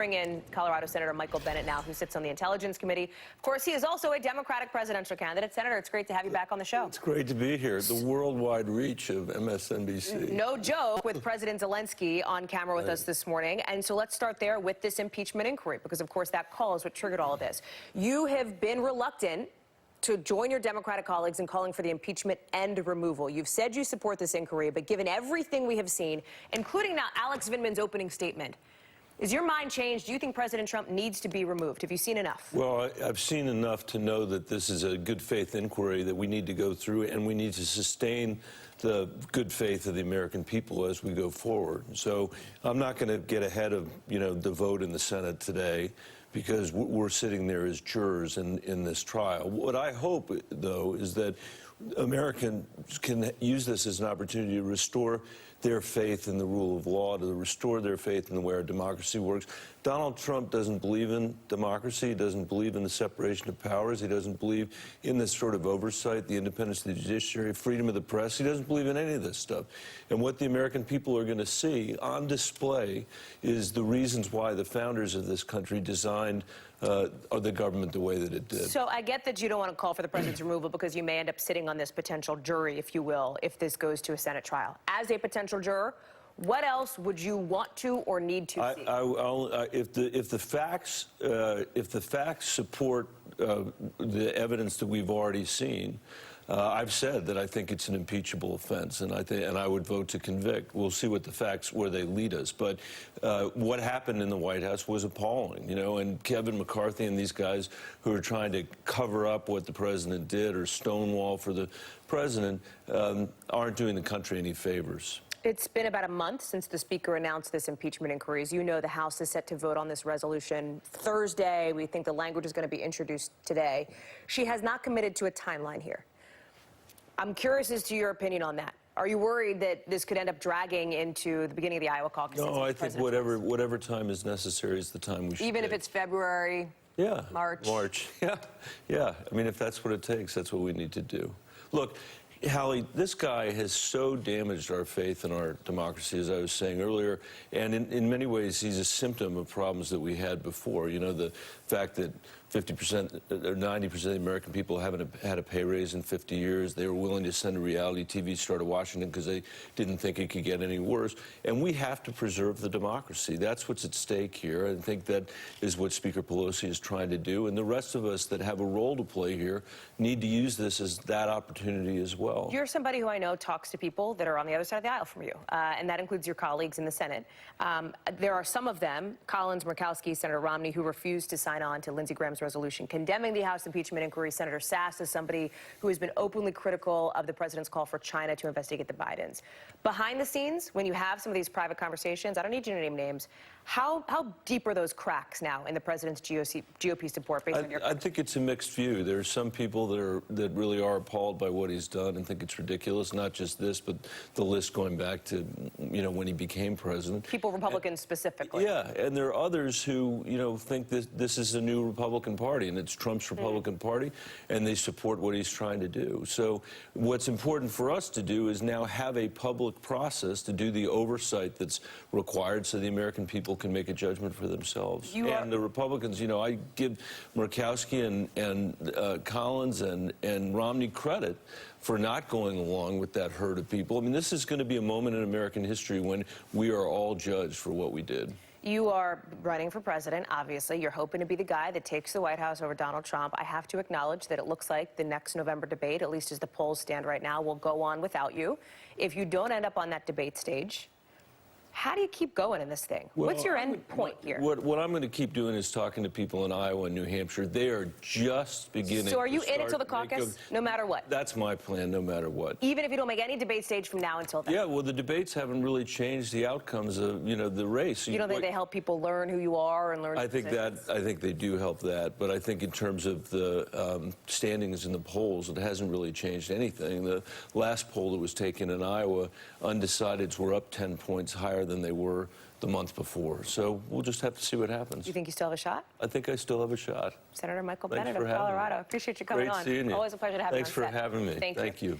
Bring in Colorado Senator Michael Bennet now, who sits on the Intelligence Committee. Of course, he is also a Democratic presidential candidate. Senator, it's great to have you back on the show. It's great to be here. The worldwide reach of MSNBC. No joke, with President Zelensky on camera with us this morning. And so let's start there with this impeachment inquiry, because, of course, that call is what triggered all of this. You have been reluctant to join your Democratic colleagues in calling for the impeachment and removal. You've said you support this inquiry, but given everything we have seen, including now Alex Vindman's opening statement, is your mind changed? Do you think President Trump needs to be removed? Have you seen enough? Well, I've seen enough to know that this is a good faith inquiry that we need to go through, and we need to sustain the good faith of the American people as we go forward. So I'm not going to get ahead of, the vote in the Senate today, because we're sitting there as jurors in this trial. What I hope, though, is that Americans can use this as an opportunity to restore their faith in the rule of law, to restore their faith in the way our democracy works. Donald Trump doesn't believe in democracy. He doesn't believe in the separation of powers. He doesn't believe in this sort of oversight, the independence of the judiciary, freedom of the press. He doesn't believe in any of this stuff. And what the American people are going to see on display is the reasons why the founders of this country designed the government the way that it did. So I get that you don't want to call for the president's removal because you may end up sitting on this potential jury, if you will, if this goes to a Senate trial. As a potential juror, what else would you want to or need to see? If the facts support the evidence that we've already seen, I've said that I think it's an impeachable offense, and I would vote to convict. We'll see what the facts, where they lead us. But what happened in the White House was appalling, and Kevin McCarthy and these guys who are trying to cover up what the president did or stonewall for the president aren't doing the country any favors. It's been about a month since the Speaker announced this impeachment inquiry. As you know, the House is set to vote on this resolution Thursday. We think the language is going to be introduced today. She has not committed to a timeline here. I'm curious as to your opinion on that. Are you worried that this could end up dragging into the beginning of the Iowa caucus? No, I think whatever time is necessary is the time we should Even take. if it's February, yeah, March? Yeah. I mean, if that's what it takes, that's what we need to do. Look, Hallie, this guy has so damaged our faith in our democracy, as I was saying earlier, and in many ways he's a symptom of problems that we had before. The fact that 50% or 90% of the American people haven't had a pay raise in 50 years. They were willing to send a reality TV star to Washington because they didn't think it could get any worse. And we have to preserve the democracy. That's what's at stake here. I think that is what Speaker Pelosi is trying to do. And the rest of us that have a role to play here need to use this as that opportunity as well. You're somebody who I know talks to people that are on the other side of the aisle from you, and that includes your colleagues in the Senate. There are some of them, Collins, Murkowski, Senator Romney, who refused to sign on to Lindsey Graham's resolution condemning the House impeachment inquiry. Senator Sass is somebody who has been openly critical of the president's call for China to investigate the Bidens. Behind the scenes, when you have some of these private conversations, I don't need you to name names, how deep are those cracks now in the president's GOP support based on your I think it's a mixed view. There are some people that really are appalled by what he's done and think it's ridiculous, not just this, but the list going back to, when he became president. People, Republicans specifically. Yeah, and there are others who, think this is a new Republican Party, and it's Trump's Republican Party, and they support what he's trying to do. So what's important for us to do is now have a public process to do the oversight that's required so the American people can make a judgment for themselves. And the Republicans, I give Murkowski and Collins and Romney credit for not going along with that herd of people. I mean, this is going to be a moment in American history when we are all judged for what we did. You are running for president, obviously. You're hoping to be the guy that takes the White House over Donald Trump. I have to acknowledge that it looks like the next November debate, at least as the polls stand right now, will go on without you. If you don't end up on that debate stage, how do you keep going in this thing? Well, what's your end point here? What I'm going to keep doing is talking to people in Iowa and New Hampshire. They are just beginning. So are you in it till the caucus, no matter what? That's my plan, no matter what. Even if you don't make any debate stage from now until then? Yeah, well, the debates haven't really changed the outcomes of, the race. You don't think they help people learn who you are and learn? I think they do help that, but I think in terms of the standings in the polls, it hasn't really changed anything. The last poll that was taken in Iowa, undecideds were up 10 points higher than they were the month before. So we'll just have to see what happens. You think you still have a shot? I think I still have a shot. Senator Michael Bennet of Colorado. Appreciate you coming on. Great seeing you. Always a pleasure to have you on Thanks for having me. Thank you.